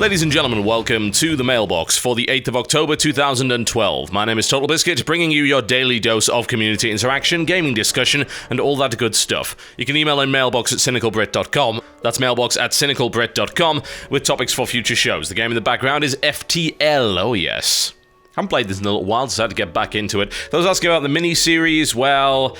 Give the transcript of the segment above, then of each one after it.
Ladies and gentlemen, welcome to the Mailbox for the 8th of October 2012. My name is TotalBiscuit, bringing you your daily dose of community interaction, gaming discussion, and all that good stuff. You can email in mailbox@cynicalbrit.com. That's mailbox@cynicalbrit.com with topics for future shows. The game in the background is FTL, oh yes. I haven't played this in a little while, so I had to get back into it. Those asking about the mini-series, well,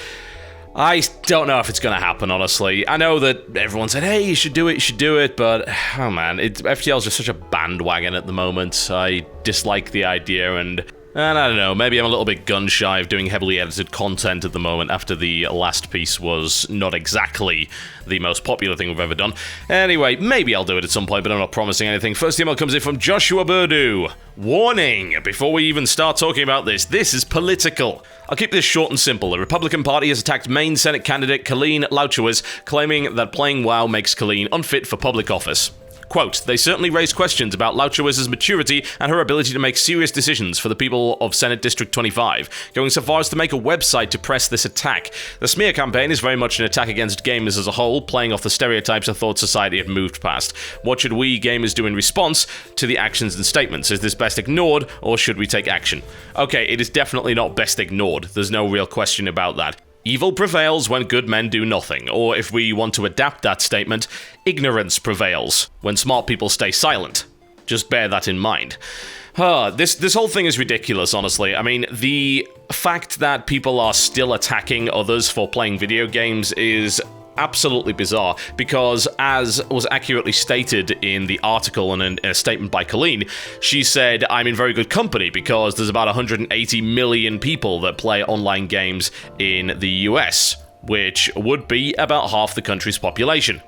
I don't know if it's going to happen, honestly. I know that everyone said, hey, you should do it, but, oh man, FTL is just such a bandwagon at the moment. I dislike the idea, and I don't know, maybe I'm a little bit gun-shy of doing heavily edited content at the moment after the last piece was not exactly the most popular thing we've ever done. Anyway, maybe I'll do it at some point, but I'm not promising anything. First email comes in from Joshua Burdu. Warning! Before we even start talking about this is political. I'll keep this short and simple. The Republican Party has attacked Maine Senate candidate Colleen Lauchewers, claiming that playing WoW makes Colleen unfit for public office. Quote, they certainly raised questions about Lauchewers' maturity and her ability to make serious decisions for the people of Senate District 25, going so far as to make a website to press this attack. The smear campaign is very much an attack against gamers as a whole, playing off the stereotypes of thought society have moved past. What should we gamers do in response to the actions and statements? Is this best ignored, or should we take action? Okay, it is definitely not best ignored. There's no real question about that. Evil prevails when good men do nothing, or if we want to adapt that statement, ignorance prevails when smart people stay silent. Just bear that in mind. This whole thing is ridiculous, honestly. I mean, the fact that people are still attacking others for playing video games is absolutely bizarre, because as was accurately stated in the article and in a statement by Colleen, she said, I'm in very good company because there's about 180 million people that play online games in the US, which would be about half the country's population.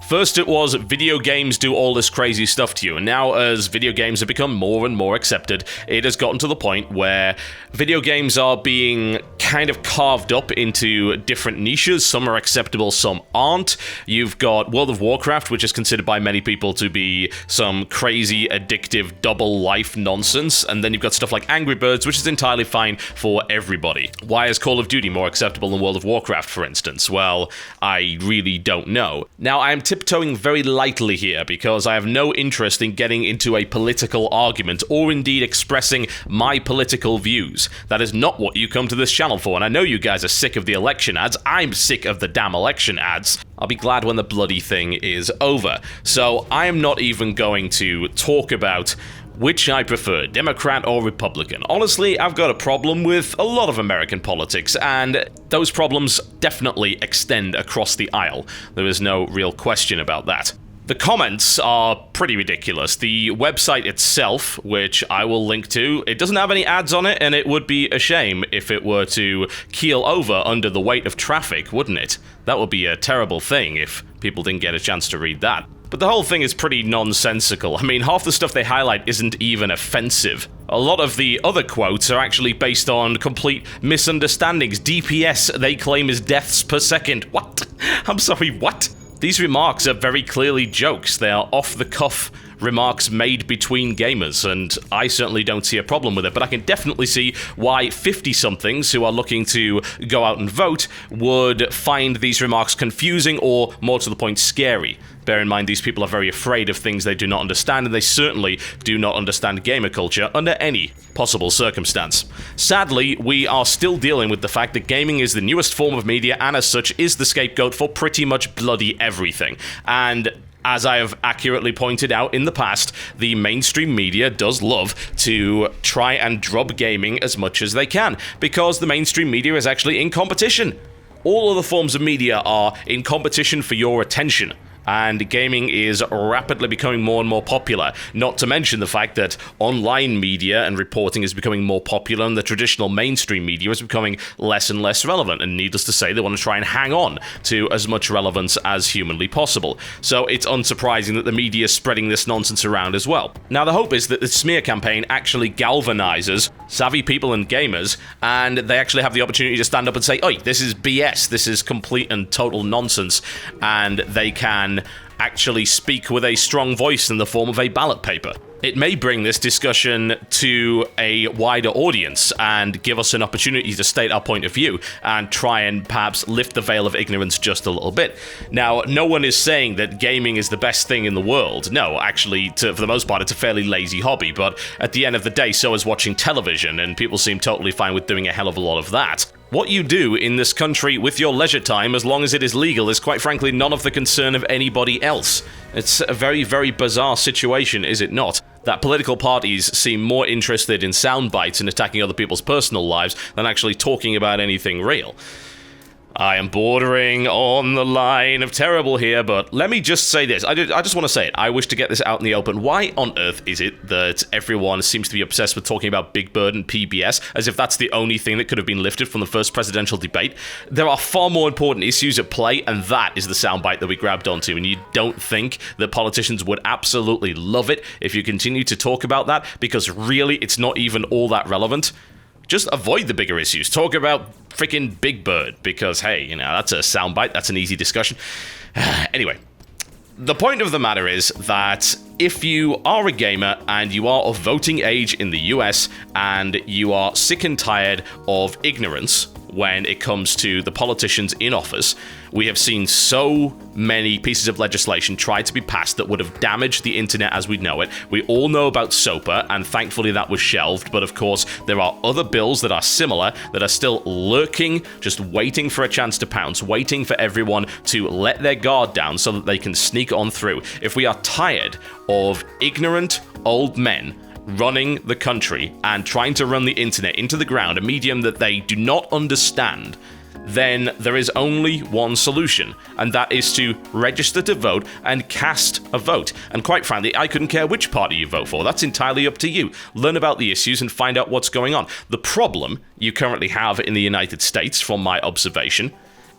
First it was video games do all this crazy stuff to you, and now as video games have become more and more accepted, it has gotten to the point where video games are being kind of carved up into different niches. Some are acceptable, some aren't. You've got World of Warcraft, which is considered by many people to be some crazy, addictive, double life nonsense, and then you've got stuff like Angry Birds, which is entirely fine for everybody. Why is Call of Duty more acceptable than World of Warcraft, for instance? Well, I really don't know. Now, I am tiptoeing very lightly here because I have no interest in getting into a political argument or indeed expressing my political views. That is not what you come to this channel for, and I know you guys are sick of the election ads. I'm sick of the damn election ads. I'll be glad when the bloody thing is over. So I am not even going to talk about which I prefer, Democrat or Republican. Honestly, I've got a problem with a lot of American politics, and those problems definitely extend across the aisle. There is no real question about that. The comments are pretty ridiculous. The website itself, which I will link to, it doesn't have any ads on it, and it would be a shame if it were to keel over under the weight of traffic, wouldn't it? That would be a terrible thing if people didn't get a chance to read that. But the whole thing is pretty nonsensical. I mean, half the stuff they highlight isn't even offensive. A lot of the other quotes are actually based on complete misunderstandings. DPS, they claim, is deaths per second. What? I'm sorry, what? These remarks are very clearly jokes. They are off-the-cuff remarks made between gamers, and I certainly don't see a problem with it, but I can definitely see why 50-somethings who are looking to go out and vote would find these remarks confusing or, more to the point, scary. Bear in mind, these people are very afraid of things they do not understand, and they certainly do not understand gamer culture under any possible circumstance. Sadly, we are still dealing with the fact that gaming is the newest form of media, and as such is the scapegoat for pretty much bloody everything. And as I have accurately pointed out in the past, the mainstream media does love to try and drub gaming as much as they can, because the mainstream media is actually in competition. All other forms of media are in competition for your attention. And gaming is rapidly becoming more and more popular, not to mention the fact that online media and reporting is becoming more popular and the traditional mainstream media is becoming less and less relevant, and needless to say, they want to try and hang on to as much relevance as humanly possible. So it's unsurprising that the media is spreading this nonsense around as well. Now, the hope is that the smear campaign actually galvanizes savvy people and gamers, and they actually have the opportunity to stand up and say, oi, this is BS, this is complete and total nonsense, and they can actually speak with a strong voice in the form of a ballot paper. It may bring this discussion to a wider audience and give us an opportunity to state our point of view and try and perhaps lift the veil of ignorance just a little bit. Now, no one is saying that gaming is the best thing in the world. No, actually, for the most part, it's a fairly lazy hobby, but at the end of the day, so is watching television, and people seem totally fine with doing a hell of a lot of that. What you do in this country with your leisure time, as long as it is legal, is quite frankly none of the concern of anybody else. It's a very, very bizarre situation, is it not? That political parties seem more interested in sound bites and attacking other people's personal lives than actually talking about anything real. I am bordering on the line of terrible here, but let me just say this. I just want to say it. I wish to get this out in the open. Why on earth is it that everyone seems to be obsessed with talking about Big Bird and PBS, as if that's the only thing that could have been lifted from the first presidential debate? There are far more important issues at play, and that is the soundbite that we grabbed onto. And you don't think that politicians would absolutely love it if you continue to talk about that, because really it's not even all that relevant? Just avoid the bigger issues. Talk about freaking Big Bird, because, hey, that's a soundbite. That's an easy discussion. Anyway, the point of the matter is that if you are a gamer and you are of voting age in the US and you are sick and tired of ignorance when it comes to the politicians in office, we have seen so many pieces of legislation try to be passed that would have damaged the internet as we know it. We all know about SOPA, and thankfully that was shelved, but of course there are other bills that are similar that are still lurking, just waiting for a chance to pounce, waiting for everyone to let their guard down so that they can sneak on through. If we are tired of ignorant old men running the country and trying to run the internet into the ground, a medium that they do not understand, then there is only one solution, and that is to register to vote and cast a vote. And quite frankly, I couldn't care which party you vote for. That's entirely up to you. Learn about the issues and find out what's going on. The problem you currently have in the United States, from my observation,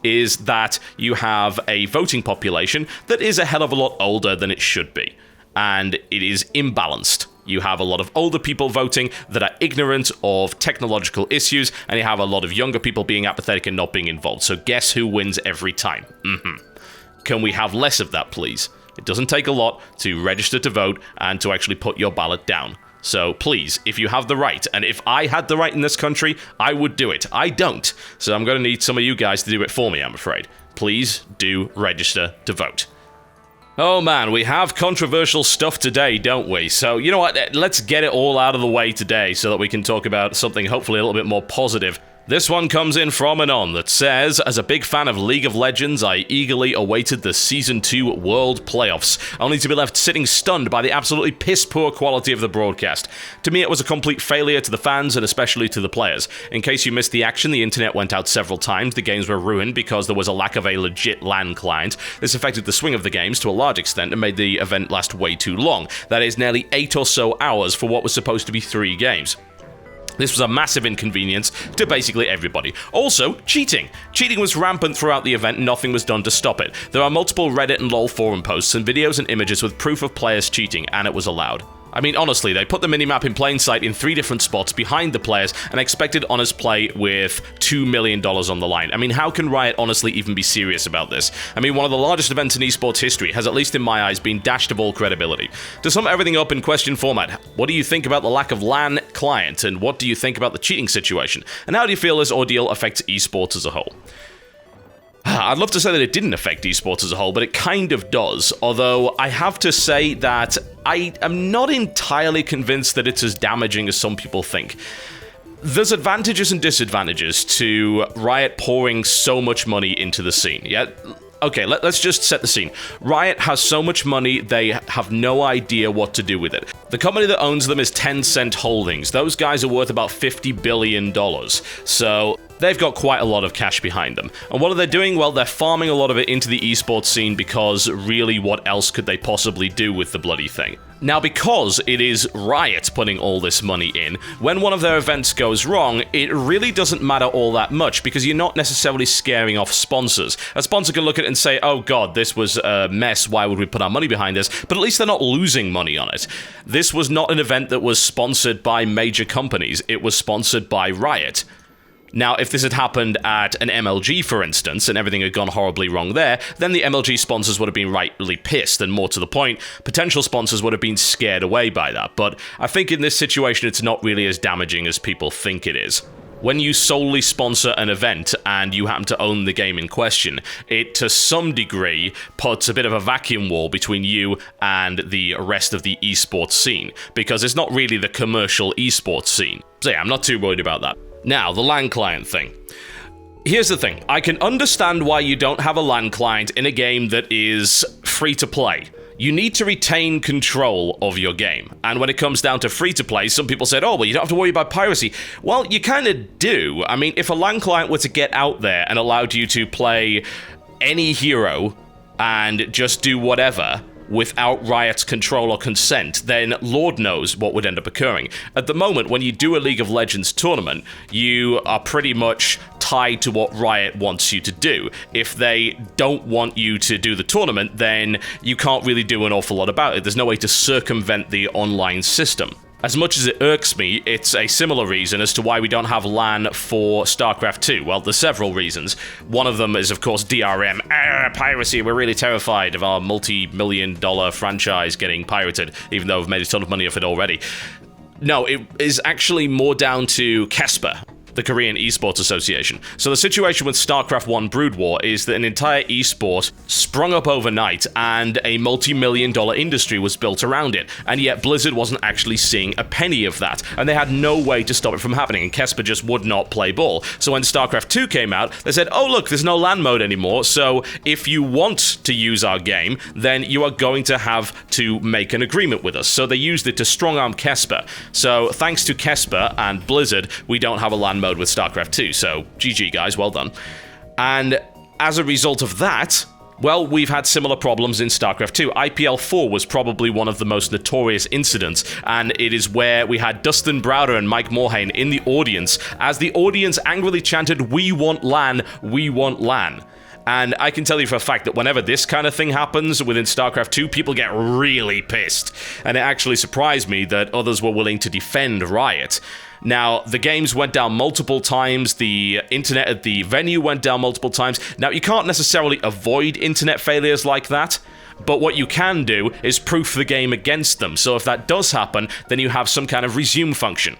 is that you have a voting population that is a hell of a lot older than it should be, and it is imbalanced. You have a lot of older people voting that are ignorant of technological issues, and you have a lot of younger people being apathetic and not being involved. So guess who wins every time? Can we have less of that, please? It doesn't take a lot to register to vote and to actually put your ballot down. So please, if you have the right, and if I had the right in this country, I would do it. I don't. So I'm going to need some of you guys to do it for me, I'm afraid. Please do register to vote. Oh man, we have controversial stuff today, don't we? So, you know what, let's get it all out of the way today so that we can talk about something hopefully a little bit more positive. This one comes in from Anon that says, as a big fan of League of Legends, I eagerly awaited the Season 2 World Playoffs, only to be left sitting stunned by the absolutely piss-poor quality of the broadcast. To me, it was a complete failure to the fans and especially to the players. In case you missed the action, the internet went out several times, the games were ruined because there was a lack of a legit LAN client. This affected the swing of the games to a large extent and made the event last way too long. That is nearly 8 or so hours for what was supposed to be 3 games. This was a massive inconvenience to basically everybody. Also, cheating. Cheating was rampant throughout the event and nothing was done to stop it. There are multiple Reddit and LoL forum posts and videos and images with proof of players cheating, and it was allowed. I mean, honestly, they put the minimap in plain sight in 3 different spots behind the players and expected honest play with $2 million on the line. I mean, how can Riot honestly even be serious about this? I mean, one of the largest events in esports history has, at least in my eyes, been dashed of all credibility. To sum everything up in question format, what do you think about the lack of LAN client, and what do you think about the cheating situation? And how do you feel this ordeal affects esports as a whole? I'd love to say that it didn't affect esports as a whole, but it kind of does, although I have to say that I am not entirely convinced that it's as damaging as some people think. There's advantages and disadvantages to Riot pouring so much money into the scene, yeah? Okay, let's just set the scene. Riot has so much money, they have no idea what to do with it. The company that owns them is Tencent Holdings. Those guys are worth about $50 billion. So they've got quite a lot of cash behind them. And what are they doing? Well, they're farming a lot of it into the esports scene because really what else could they possibly do with the bloody thing? Now, because it is Riot putting all this money in, when one of their events goes wrong, it really doesn't matter all that much because you're not necessarily scaring off sponsors. A sponsor can look at it and say, oh god, this was a mess, why would we put our money behind this? But at least they're not losing money on it. This was not an event that was sponsored by major companies, it was sponsored by Riot. Now, if this had happened at an MLG, for instance, and everything had gone horribly wrong there, then the MLG sponsors would have been rightly pissed, and more to the point, potential sponsors would have been scared away by that. But I think in this situation, it's not really as damaging as people think it is. When you solely sponsor an event and you happen to own the game in question, it to some degree puts a bit of a vacuum wall between you and the rest of the esports scene, because it's not really the commercial esports scene. So yeah, I'm not too worried about that. Now, the LAN client thing. Here's the thing. I can understand why you don't have a LAN client in a game that is free to play. You need to retain control of your game. And when it comes down to free-to-play, some people said, oh, well, you don't have to worry about piracy. Well, you kind of do. I mean, if a LAN client were to get out there and allowed you to play any hero and just do whatever without Riot's control or consent, then Lord knows what would end up occurring. At the moment, when you do a League of Legends tournament, you are pretty much tied to what Riot wants you to do. If they don't want you to do the tournament, then you can't really do an awful lot about it. There's no way to circumvent the online system. As much as it irks me, it's a similar reason as to why we don't have LAN for StarCraft 2. Well, there's several reasons. One of them is, of course, DRM. Piracy. We're really terrified of our multi-million-dollar franchise getting pirated, even though we've made a ton of money off it already. No, it is actually more down to Kesper, the Korean Esports Association. So the situation with StarCraft 1 Brood War is that an entire esport sprung up overnight and a multi-million-dollar industry was built around it, and yet Blizzard wasn't actually seeing a penny of that, and they had no way to stop it from happening, and Kesper just would not play ball. So when StarCraft 2 came out, they said, oh look, there's no LAN mode anymore, so if you want to use our game, then you are going to have to make an agreement with us. So they used it to strong-arm Kesper. So thanks to Kesper and Blizzard, we don't have a LAN mode with StarCraft 2, so GG guys, well done. And as a result of that, well, we've had similar problems in StarCraft 2. IPL 4 was probably one of the most notorious incidents, and it is where we had Dustin Browder and Mike Morhaime in the audience, as the audience angrily chanted, "We want LAN, we want LAN." And I can tell you for a fact that whenever this kind of thing happens within StarCraft 2, people get really pissed. And it actually surprised me that others were willing to defend Riot. Now, the games went down multiple times, the internet at the venue went down multiple times. Now, you can't necessarily avoid internet failures like that, but what you can do is proof the game against them. So if that does happen, then you have some kind of resume function.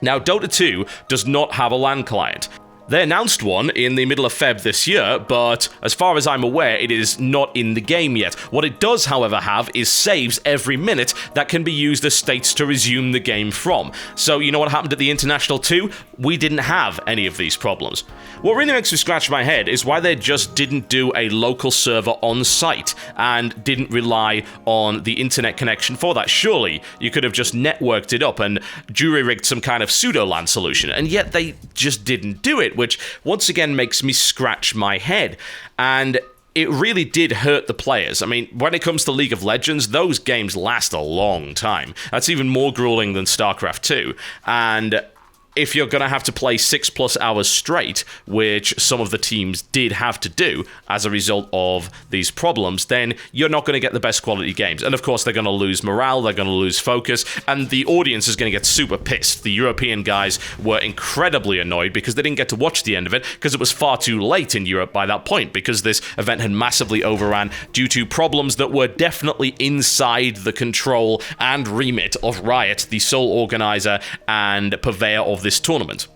Now, Dota 2 does not have a LAN client. They announced one in the middle of Feb this year, but as far as I'm aware, it is not in the game yet. What it does, however, have is saves every minute that can be used as states to resume the game from. So, you know what happened at the International 2? We didn't have any of these problems. What really makes me scratch my head is why they just didn't do a local server on site and didn't rely on the internet connection for that. Surely, you could have just networked it up and jury-rigged some kind of pseudo-LAN solution, and yet they just didn't do it, which once again makes me scratch my head. And it really did hurt the players. I mean, when it comes to League of Legends, those games last a long time. That's even more grueling than StarCraft 2. And if you're going to have to play 6+ hours straight, which some of the teams did have to do as a result of these problems, then you're not going to get the best quality games. And of course, they're going to lose morale, they're going to lose focus, and the audience is going to get super pissed. The European guys were incredibly annoyed because they didn't get to watch the end of it because it was far too late in Europe by that point, because this event had massively overran due to problems that were definitely inside the control and remit of Riot, the sole organizer and purveyor of this tournament.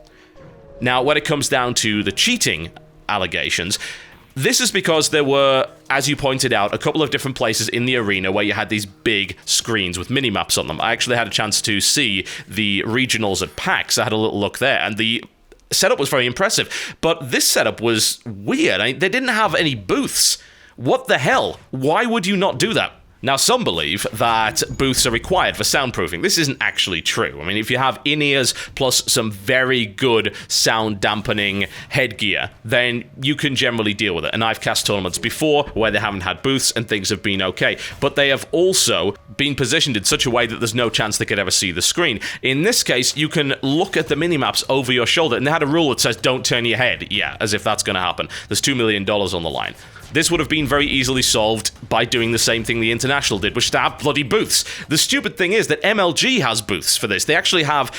Now, when it comes down to the cheating allegations, this is because there were, as you pointed out, a couple of different places in the arena where you had these big screens with mini-maps on them. I actually had a chance to see the regionals at PAX. I had a little look there, and the setup was very impressive. But this setup was weird. They didn't have any booths. What the hell? Why would you not do that? Now, some believe that booths are required for soundproofing. This isn't actually true. I mean, if you have in-ears plus some very good sound dampening headgear, then you can generally deal with it. And I've cast tournaments before where they haven't had booths and things have been okay. But they have also been positioned in such a way that there's no chance they could ever see the screen. In this case, you can look at the minimaps over your shoulder, and they had a rule that says, don't turn your head. Yeah, as if that's going to happen. There's $2 million on the line. This would have been very easily solved by doing the same thing the International did, which is to have bloody booths. The stupid thing is that MLG has booths for this. They actually have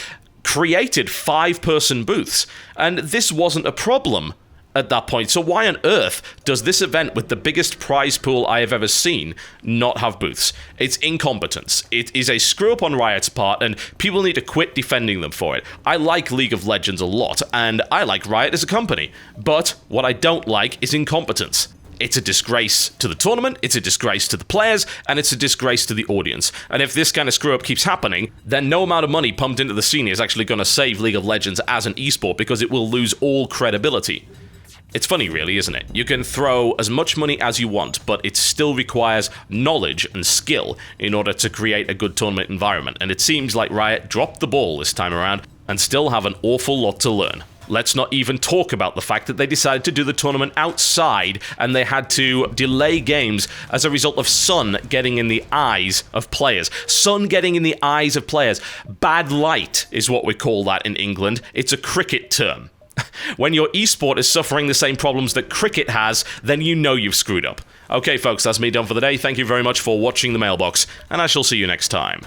created 5-person booths, and this wasn't a problem at that point. So why on earth does this event with the biggest prize pool I have ever seen not have booths? It's incompetence. It is a screw up on Riot's part, and people need to quit defending them for it. I like League of Legends a lot, and I like Riot as a company, but what I don't like is incompetence. It's a disgrace to the tournament, it's a disgrace to the players, and it's a disgrace to the audience. And if this kind of screw-up keeps happening, then no amount of money pumped into the scene is actually going to save League of Legends as an esport, because it will lose all credibility. It's funny, really, isn't it? You can throw as much money as you want, but it still requires knowledge and skill in order to create a good tournament environment, and it seems like Riot dropped the ball this time around and still have an awful lot to learn. Let's not even talk about the fact that they decided to do the tournament outside and they had to delay games as a result of sun getting in the eyes of players. Sun getting in the eyes of players. Bad light is what we call that in England. It's a cricket term. When your esport is suffering the same problems that cricket has, then you know you've screwed up. Okay, folks, that's me done for the day. Thank you very much for watching the Mailbox, and I shall see you next time.